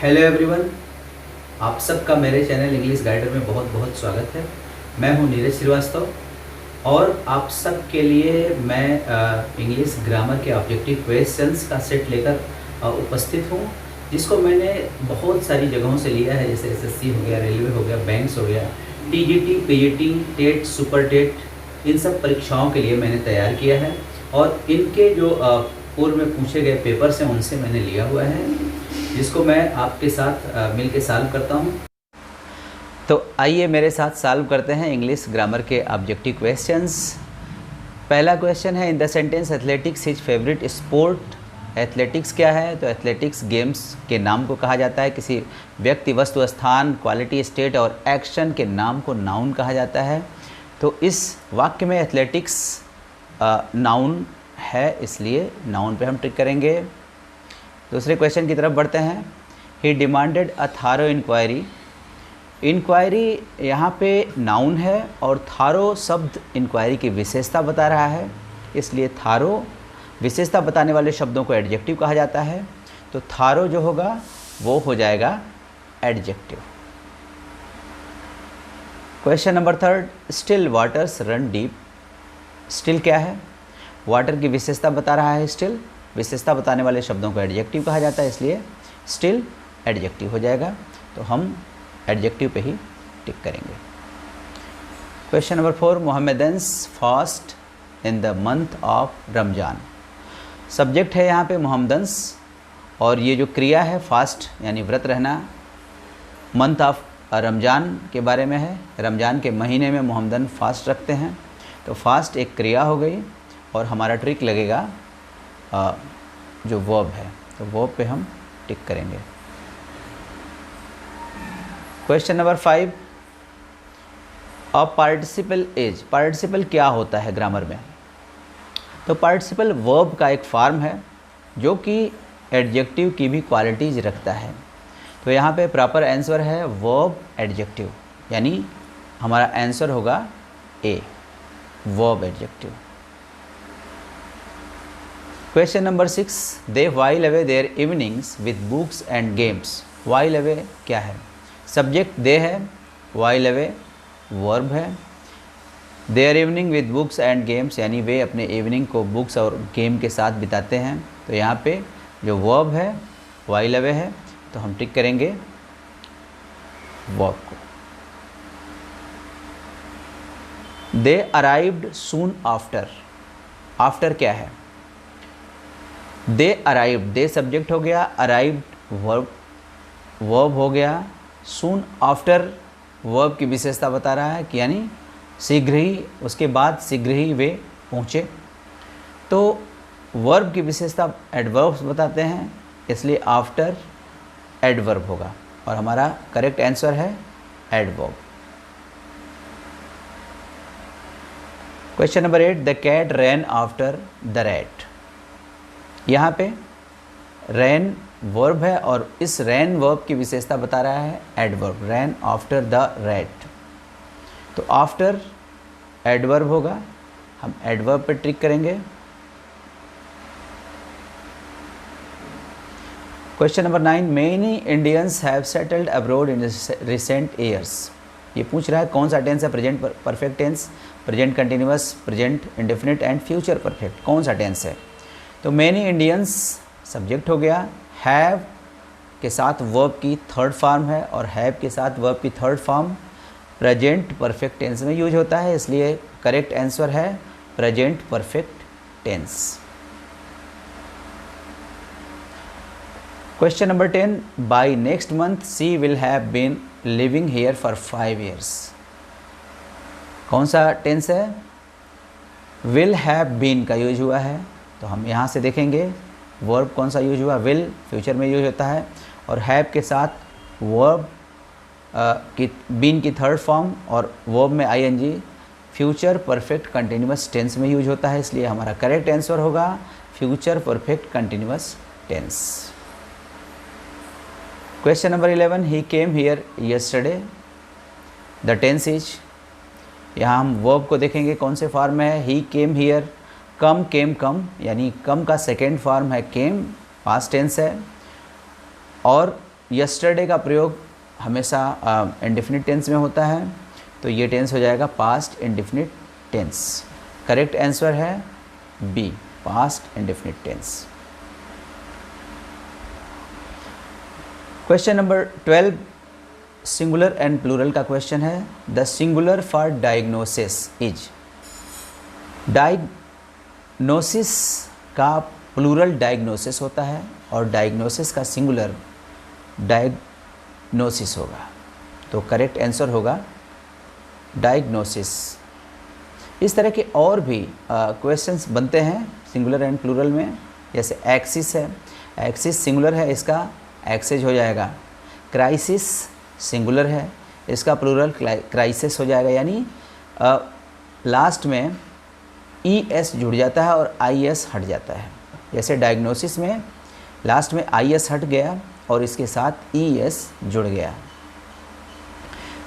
Hello everyone, आप सबका मेरे चैनल इंग्लिश गाइडर में बहुत बहुत स्वागत है। मैं हूं नीरज श्रीवास्तव और आप सब के लिए मैं इंग्लिश ग्रामर के ऑब्जेक्टिव क्वेश्चंस का सेट लेकर उपस्थित हूं, जिसको मैंने बहुत सारी जगहों से लिया है, जैसे एसएससी हो गया, रेलवे हो गया, बैंक्स हो गया, TGT, PGT, TET, super TET, इन सब परीक्षाओं के लिए मैंने तैयार किया है और इनके जो पूर्व में पूछे गए पेपर्स हैं उनसे मैंने लिया हुआ है, जिसको मैं आपके साथ मिल के सॉल्व करता हूं। तो आइए मेरे साथ सॉल्व करते हैं इंग्लिश ग्रामर के ऑब्जेक्टिव क्वेश्चंस। पहला क्वेश्चन है, in the sentence athletics his favourite sport. Athletics क्या है? तो एथलेटिक्स गेम्स के नाम को कहा जाता है। किसी व्यक्ति, वस्तु, स्थान, क्वालिटी, स्टेट और एक्शन के नाम को नाउन कहा जाता है। तो इस वाक्य में एथलेटिक्स नाउन है, इसलिए नाउन पे हम टिक करेंगे। दूसरे क्वेश्चन की तरफ बढ़ते हैं। ही डिमांडेड अ थारो इंक्वायरी। इंक्वायरी यहाँ पे नाउन है और थारो शब्द इंक्वायरी की विशेषता बता रहा है, इसलिए थारो विशेषता बताने वाले शब्दों को एडजेक्टिव कहा जाता है। तो थारो जो होगा वो हो जाएगा adjective. Question number third, still waters run deep. Still क्या है? वाटर की विशेषता बता रहा है स्टिल। विशेषता बताने वाले शब्दों को एडजेक्टिव कहा जाता है, इसलिए स्टिल एडजेक्टिव हो जाएगा। तो हम एडजेक्टिव पे ही टिक करेंगे। Question number 4, Mohammedans fast in the month of Ramzan. Subject है यहाँ पे मोहम्मदन्स और ये जो क्रिया है फास्ट यानी व्रत रहना, मंथ ऑफ रमज़ान के बारे में है। रमज़ान के महीने में मोहम्मदन फास्ट रखते हैं। तो फास्ट एक क्रिया हो गई और हमारा ट्रिक लगेगा जो वर्ब है, तो वर्ब पे हम टिक करेंगे। Question number 5, a participle is. Participle क्या होता है ग्रामर में? तो पार्टिसिपल वर्ब का एक फॉर्म है जो कि एडजेक्टिव की भी क्वालिटीज रखता है। तो यहाँ पे प्रॉपर आंसर है वर्ब एडजेक्टिव, यानी हमारा आंसर होगा A, verb adjective. Question number 6, they while away their evenings with books and games. While away क्या है? सब्जेक्ट दे है, वाइल अवे वर्ब है। Their evening with books and games यानी वे अपने इवनिंग को बुक्स और गेम के साथ बिताते हैं। तो यहाँ पे जो वर्ब है वाइल अवे है, तो हम टिक करेंगे वर्ब को। दे अराइव्ड सून आफ्टर। आफ्टर क्या है? दे अराइव्ड, दे सब्जेक्ट हो गया, अराइव्ड वर्ब हो गया, सून आफ्टर वर्ब की विशेषता बता रहा है कि यानी शीघ्र ही, उसके बाद शीघ्र ही वे पहुँचे। तो वर्ब की विशेषता एडवर्ब्स बताते हैं, इसलिए आफ्टर एडवर्ब होगा और हमारा करेक्ट आंसर है adverb. Question number 8, the cat ran after the rat. यहाँ पे रैन वर्ब है और इस रैन वर्ब की विशेषता बता रहा है adverb, ran after the rat. तो आफ्टर एडवर्ब होगा, हम एडवर्ब पे ट्रिक करेंगे। Question number 9, many Indians have settled abroad in recent years. ये पूछ रहा है कौन सा टेंस है? Present perfect tense, present continuous, present indefinite and future perfect, कौन सा टेंस है? तो मैनी इंडियंस सब्जेक्ट हो गया, हैव के साथ वर्ब की थर्ड फॉर्म है और हैव के साथ वर्ब की third form present perfect tense में यूज होता है, इसलिए करेक्ट आंसर है present perfect tense. Question number 10, by next month she will have been living here for 5 years। कौन सा टेंस है? विल हैव बीन का यूज हुआ है, तो हम यहाँ से देखेंगे वर्ब कौन सा यूज हुआ। विल फ्यूचर में यूज होता है और हैव के साथ वर्ब की बीन की थर्ड फॉर्म और वर्ब में ING future perfect continuous tense में यूज होता है, इसलिए हमारा करेक्ट आंसर होगा future perfect continuous tense. Question number 11, he came here yesterday. The tense is, यहाँ हम वर्ब को देखेंगे कौन से फॉर्म में है। ही केम हियर, कम केम कम यानी कम का सेकेंड फॉर्म है केम, पास्ट टेंस है, और यस्टरडे का प्रयोग हमेशा इंडेफिनिट टेंस में होता है, तो ये टेंस हो जाएगा past indefinite tense. Correct answer है B, past indefinite tense. Question number 12 singular and plural का क्वेश्चन है। The singular for diagnosis is. Diagnosis का प्लूरल डायग्नोसिस होता है और डायग्नोसिस का सिंगुलर डायग्नोसिस होगा, तो करेक्ट आंसर होगा डायग्नोसिस। इस तरह के और भी क्वेश्चंस बनते हैं सिंगुलर एंड प्लूरल में, जैसे एक्सिस है, एक्सिस सिंगुलर है, इसका एक्सेज हो जाएगा। क्राइसिस सिंगुलर है, इसका प्लूरल क्राइसिस हो जाएगा, यानी लास्ट में ES जुड़ जाता है और IS हट जाता है। जैसे डायग्नोसिस में लास्ट में IS हट गया और इसके साथ ES जुड़ गया,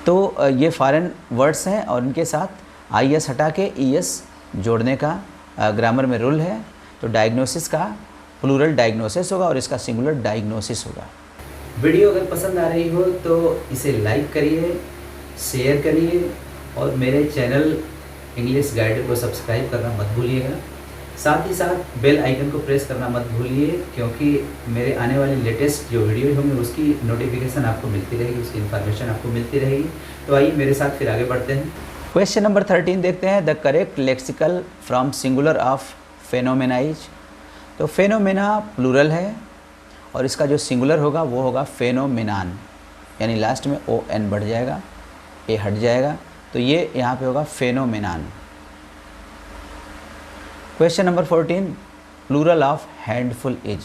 तो ये फॉरेन वर्ड्स हैं और इनके साथ IS हटा के ES जोड़ने का ग्रामर में रूल है। तो डायग्नोसिस का प्लूरल डायग्नोसिस होगा और इसका सिंगुलर डायग्नोसिस होगा। वीडियो अगर पसंद आ रही हो तो इसे लाइक करिए, शेयर करिए और मेरे चैनल इंग्लिश गाइडर को सब्सक्राइब करना मत भूलिएगा। साथ ही साथ बेल आइकन को प्रेस करना मत भूलिए, क्योंकि मेरे आने वाले लेटेस्ट जो वीडियो होंगे उसकी नोटिफिकेशन आपको मिलती रहेगी, उसकी इन्फॉर्मेशन आपको मिलती रहेगी। तो आइए मेरे साथ फिर आगे बढ़ते हैं। क्वेश्चन नंबर 13 देखते हैं। The correct lexical from singular of phenomena is. तो फेनोमेना प्लूरल है और इसका जो सिंगुलर होगा वो होगा फेनोमेनान, यानी लास्ट में ON बढ़ जाएगा, A हट जाएगा, तो ये यहाँ पे होगा phenomenon. Question number 14 plural of handful is.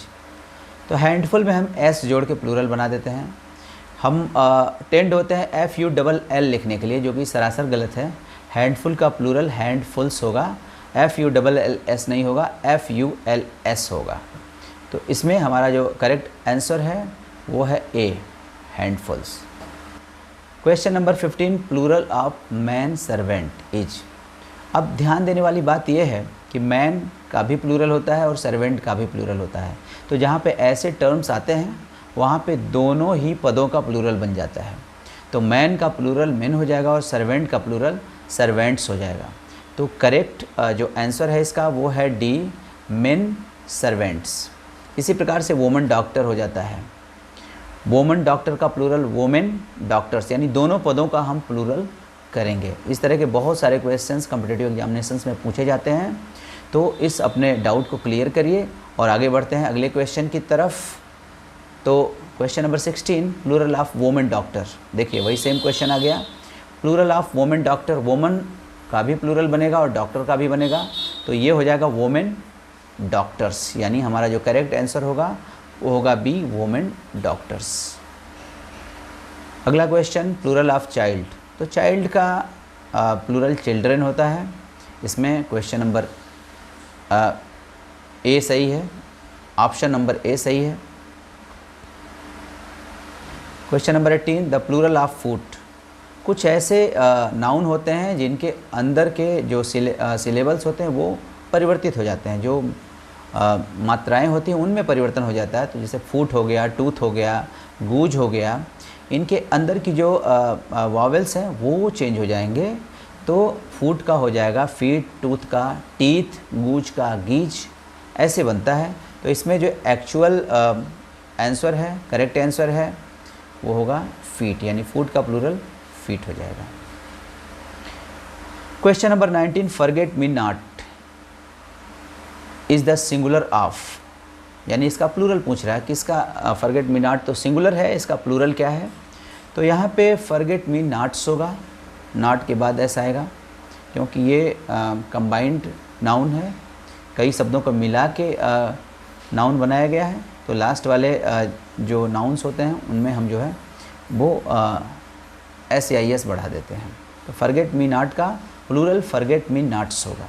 तो हैंडफुल में हम S जोड़ के प्लूरल बना देते हैं। हम टेंड होते हैं FULL लिखने के लिए, जो कि सरासर गलत है। हैंडफुल का प्लूरल हैंडफुल्स होगा, FULLS नहीं होगा, FULS होगा। तो इसमें हमारा जो करेक्ट आंसर है वो है A, handfuls. Question number 15 plural of man servant is. अब ध्यान देने वाली बात यह है कि मैन का भी प्लूरल होता है और सर्वेंट का भी प्लूरल होता है। तो जहाँ पे ऐसे टर्म्स आते हैं वहाँ पे दोनों ही पदों का प्लूरल बन जाता है। तो मैन का प्लूरल मेन हो जाएगा और सर्वेंट का प्लूरल सर्वेंट्स हो जाएगा। तो करेक्ट जो आंसर है इसका वो है D, मेन सर्वेंट्स। इसी प्रकार से वोमन डॉक्टर हो जाता है। वोमन डॉक्टर का प्लूरल वोमेन डॉक्टर्स, यानी दोनों पदों का हम प्लूरल करेंगे। इस तरह के बहुत सारे क्वेश्चंस कॉम्पिटिटिव एग्जामिनेशंस में पूछे जाते हैं, तो इस अपने डाउट को क्लियर करिए और आगे बढ़ते हैं अगले क्वेश्चन की तरफ। तो question number 16 plural of women doctor. देखिए वही सेम क्वेश्चन आ गया। Plural of women doctor, woman का भी प्लूरल बनेगा और डॉक्टर का भी बनेगा, तो ये हो जाएगा वोमेन डॉक्टर्स, यानी हमारा जो करेक्ट आंसर होगा वो होगा B, वोमेन डॉक्टर्स। अगला क्वेश्चन प्लूरल ऑफ चाइल्ड। तो चाइल्ड का प्लूरल चिल्ड्रन होता है। इसमें क्वेश्चन नंबर A सही है, ऑप्शन नंबर A सही है। Question number 18 the plural of foot. कुछ ऐसे नाउन होते हैं जिनके अंदर के जो सिलेबल्स होते हैं वो परिवर्तित हो जाते हैं, जो मात्राएं होती हैं उनमें परिवर्तन हो जाता है। तो जैसे फूट हो गया, टूथ हो गया, गूज हो गया, इनके अंदर की जो वावेल्स हैं वो चेंज हो जाएंगे। तो फूट का हो जाएगा फीट, टूथ का टीथ, गूज का गीज, ऐसे बनता है। तो इसमें जो एक्चुअल आंसर है, करेक्ट आंसर है वो होगा फीट, यानी फूट का प्लूरल फीट हो जाएगा। Question number 19 forget me not is the singular of, यानी इसका प्लूरल पूछ रहा है किसका। फॉरगेट मी नॉट तो सिंगुलर है, इसका प्लूरल क्या है। तो यहाँ पे फॉरगेट मी नॉट्स होगा, नॉट के बाद ऐसा आएगा, क्योंकि ये कंबाइंड नाउन है, कई शब्दों को मिला के नाउन बनाया गया है। तो लास्ट वाले जो नाउन्स होते हैं उनमें हम जो है वो SIS बढ़ा देते हैं। तो फॉरगेट मी नॉट का प्लूरल फॉरगेट मी नॉट्स होगा।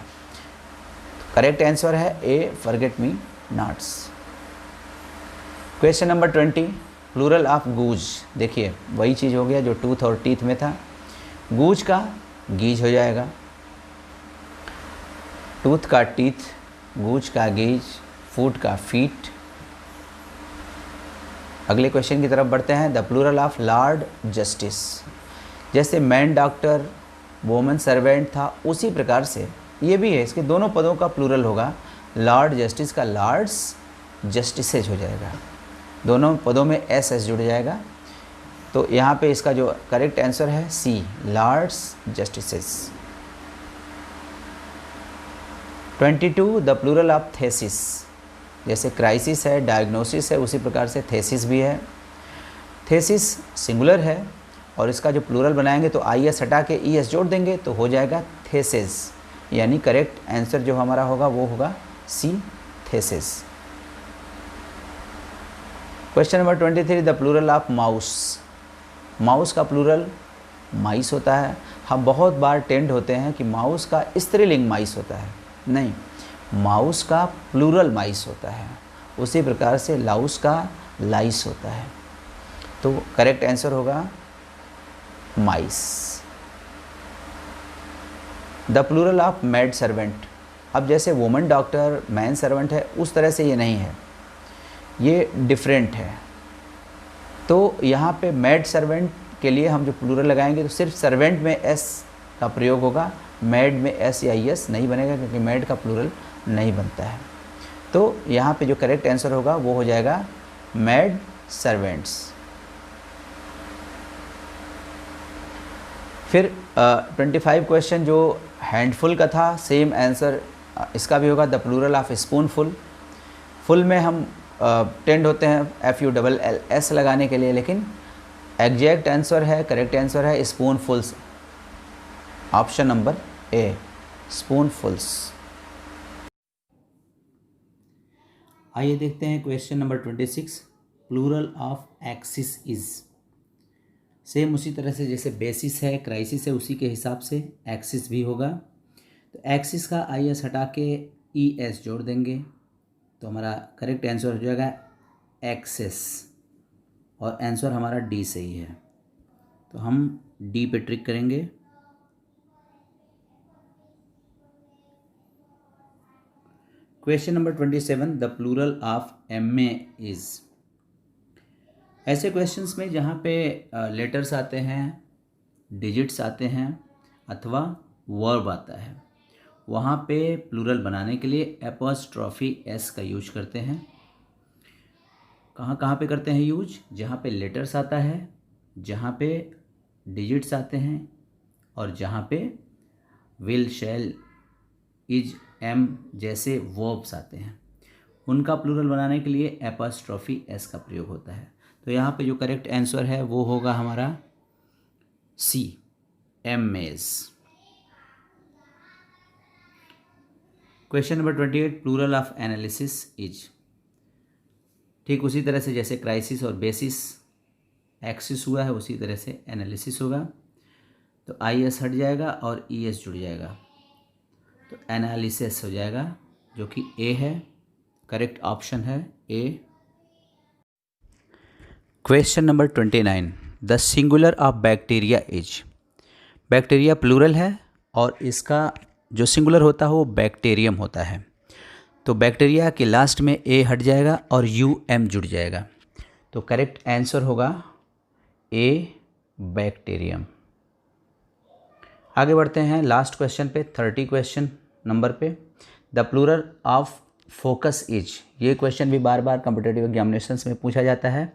करेक्ट आंसर है A, forget me nots. Question number 20 plural of goose. देखिए वही चीज़ हो गया जो टूथ और टीथ में था। गूज का गीज हो जाएगा, टूथ का टीथ, गूज का गीज, फूट का फीट। अगले क्वेश्चन की तरफ बढ़ते हैं। The plural of lord justice, जैसे मैन डॉक्टर, वोमन सर्वेंट था, उसी प्रकार से ये भी है, इसके दोनों पदों का प्लूरल होगा। लॉर्ड जस्टिस का लॉर्ड्स जस्टिसेज हो जाएगा, दोनों पदों में एस एस जुड़ जाएगा। तो यहाँ पे इसका जो करेक्ट आंसर है C, lords justices. 22 the plural of thesis, जैसे क्राइसिस है, डायग्नोसिस है, उसी प्रकार से थेसिस भी है। थेसिस सिंगुलर है और इसका जो प्लूरल बनाएंगे तो आई एस हटा के ई एस जोड़ देंगे तो हो जाएगा थेसिस, यानी करेक्ट आंसर जो हमारा होगा वो होगा C, thesis. Question number 23 the plural of mouse, mouse का प्लूरल माइस होता है। हम बहुत बार टेंड होते हैं कि माउस का स्त्रीलिंग माइस होता है, नहीं, माउस का प्लूरल माइस होता है, उसी प्रकार से लाउस का लाइस होता है। तो करेक्ट आंसर होगा mice. The plural of maid servant, अब जैसे वुमन डॉक्टर, मैन सर्वेंट है, उस तरह से ये नहीं है, ये डिफरेंट है। तो यहाँ पे मैड सर्वेंट के लिए हम जो प्लूरल लगाएंगे तो सिर्फ सर्वेंट में एस का प्रयोग होगा, मैड में एस या एस नहीं बनेगा, क्योंकि मैड का प्लूरल नहीं बनता है। तो यहाँ पे जो करेक्ट आंसर होगा वो हो जाएगा मैड सर्वेंट्स। फिर 25 क्वेश्चन जो हैंडफुल का था, सेम आंसर इसका भी होगा। The plural of spoonful, full में हम टेंड होते हैं FULLS लगाने के लिए, लेकिन एग्जैक्ट आंसर है, करेक्ट आंसर है spoonfuls, option number A, spoonfuls. आइए देखते हैं question number 26, plural of axis is. Same उसी तरह से जैसे बेसिस है, क्राइसिस है, उसी के हिसाब से एक्सिस भी होगा। तो एक्सिस का IS हटा के ES जोड़ देंगे तो हमारा करेक्ट आंसर हो जाएगा एक्सेस, और आंसर हमारा डी सही है। तो हम डी पे ट्रिक करेंगे। Question number 27 the plural of MA is. ऐसे क्वेश्चंस में जहाँ पे लेटर्स आते हैं, डिजिट्स आते हैं अथवा वर्ब आता है, वहाँ पे प्लूरल बनाने के लिए एपॉस्ट्रॉफी एस का यूज करते हैं। कहाँ कहाँ पे करते हैं यूज? जहाँ पे लेटर्स आता है, जहाँ पे डिजिट्स आते हैं, और जहाँ पे विल, शैल, इज, एम जैसे वर्ब्स आते हैं, उनका प्लूरल बनाने के लिए एपॉस्ट्रॉफी एस का प्रयोग होता है। तो यहाँ पे जो करेक्ट आंसर है वो होगा हमारा सी, एमेज। Question number 28 plural of analysis is. ठीक उसी तरह से जैसे क्राइसिस और बेसिस एक्सिस हुआ है, उसी तरह से एनालिसिस होगा। तो IS हट जाएगा और ES जुड़ जाएगा, तो एनालिसिस हो जाएगा, जो कि ए है, करेक्ट ऑप्शन है A. Question number 29 the singular of bacteria is. Bacteria plural है और इसका जो सिंगुलर होता है वो बैक्टीरियम होता है। तो बैक्टीरिया के लास्ट में ए हट जाएगा और UM जुड़ जाएगा, तो करेक्ट आंसर होगा ए, बैक्टीरियम। आगे बढ़ते हैं लास्ट क्वेश्चन पे, 30 क्वेश्चन नंबर पे। The plural of focus is. ये क्वेश्चन भी बार बार कॉम्पिटिटिव एग्जामिनेशंस में पूछा जाता है।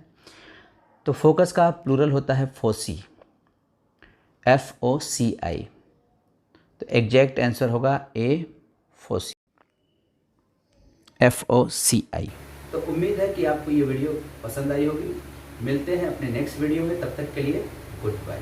तो फोकस का प्लूरल होता है फोसी, FOCI। तो एग्जैक्ट आंसर होगा ए, फोसी, FOCI। तो उम्मीद है कि आपको ये वीडियो पसंद आई होगी। मिलते हैं अपने नेक्स्ट वीडियो में, तब तक के लिए गुड बाय।